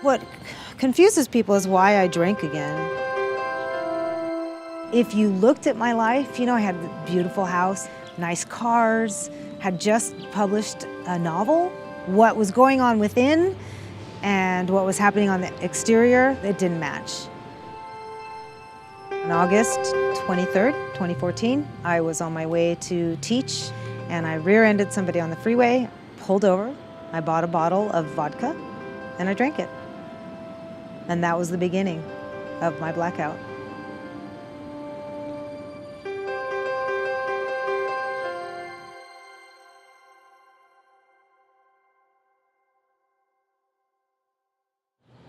What confuses people is why I drink again. If you looked at my life, I had a beautiful house, nice cars, had just published a novel. What was going on within and what was happening on the exterior, it didn't match. On August 23rd, 2014, I was on my way to teach and I rear-ended somebody on the freeway, pulled over, I bought a bottle of vodka and I drank it. And that was the beginning of my blackout.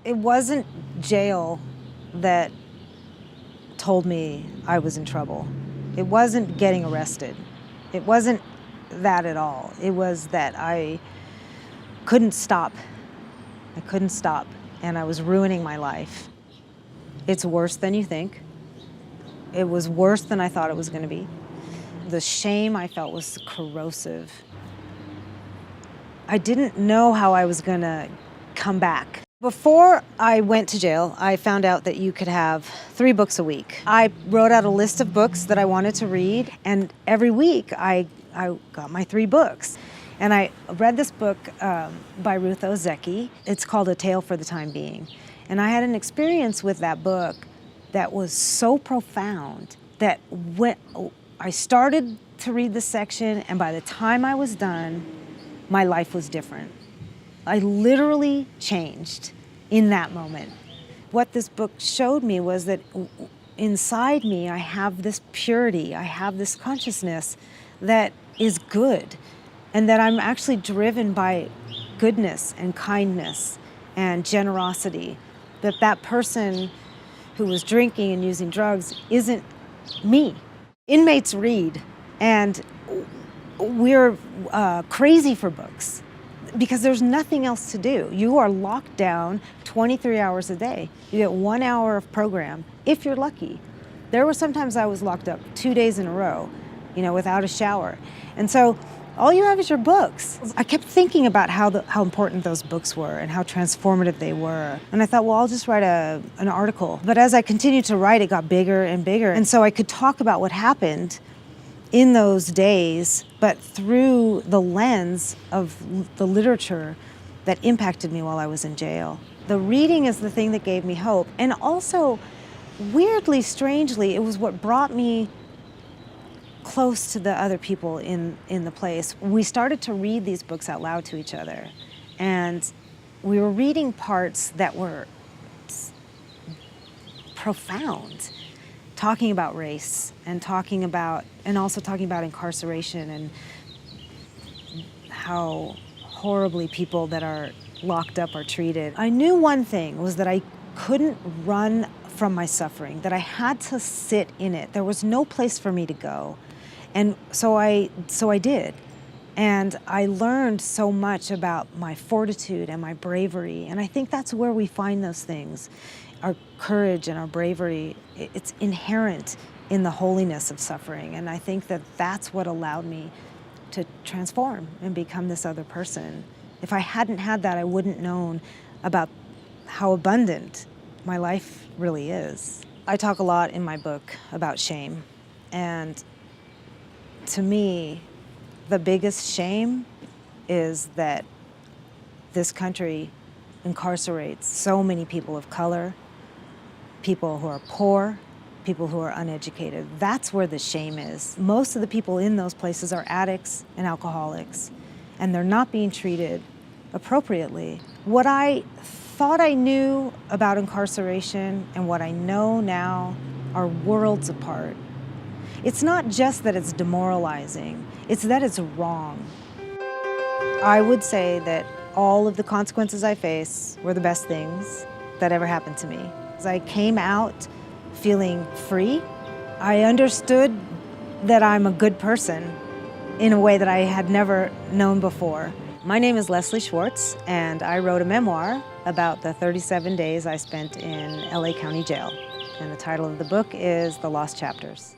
It wasn't jail that told me I was in trouble. It wasn't getting arrested. It wasn't that at all. It was that I couldn't stop. I couldn't stop, and I was ruining my life. It's worse than you think. It was worse than I thought it was going to be. The shame I felt was corrosive. I didn't know how I was going to come back. Before I went to jail, I found out that you could have 3 books a week. I wrote out a list of books that I wanted to read, and every week I got my 3 books. And I read this book by Ruth Ozeki. It's called A Tale for the Time Being. And I had an experience with that book that was so profound that when I started to read this section, and by the time I was done, my life was different. I literally changed in that moment. What this book showed me was that inside me, I have this purity, I have this consciousness that is good, and that I'm actually driven by goodness and kindness and generosity, that person who was drinking and using drugs isn't me. Inmates read, and we're crazy for books, because there's nothing else to do. You are locked down 23 hours a day. You get 1 hour of program, if you're lucky. There were sometimes I was locked up 2 days in a row, without a shower. And so all you have is your books. I kept thinking about how important those books were and how transformative they were. And I thought, well, I'll just write an article. But as I continued to write, it got bigger and bigger. And so I could talk about what happened in those days, but through the lens of the literature that impacted me while I was in jail. The reading is the thing that gave me hope. And also, weirdly, strangely, it was what brought me close to the other people in the place. We started to read these books out loud to each other. And we were reading parts that were profound. Talking about race and also talking about incarceration and how horribly people that are locked up are treated. I knew one thing was that I couldn't run from my suffering, that I had to sit in it. There was no place for me to go. And so I did. And I learned so much about my fortitude and my bravery. And I think that's where we find those things. Our courage and our bravery, it's inherent in the holiness of suffering. And I think that that's what allowed me to transform and become this other person. If I hadn't had that, I wouldn't known about how abundant my life really is. I talk a lot in my book about shame. And to me, the biggest shame is that this country incarcerates so many people of color, people who are poor, people who are uneducated. That's where the shame is. Most of the people in those places are addicts and alcoholics, and they're not being treated appropriately. What I thought I knew about incarceration and what I know now are worlds apart. It's not just that it's demoralizing, it's that it's wrong. I would say that all of the consequences I face were the best things that ever happened to me. As I came out feeling free, I understood that I'm a good person in a way that I had never known before. My name is Leslie Schwartz, and I wrote a memoir about the 37 days I spent in LA County Jail. And the title of the book is The Lost Chapters.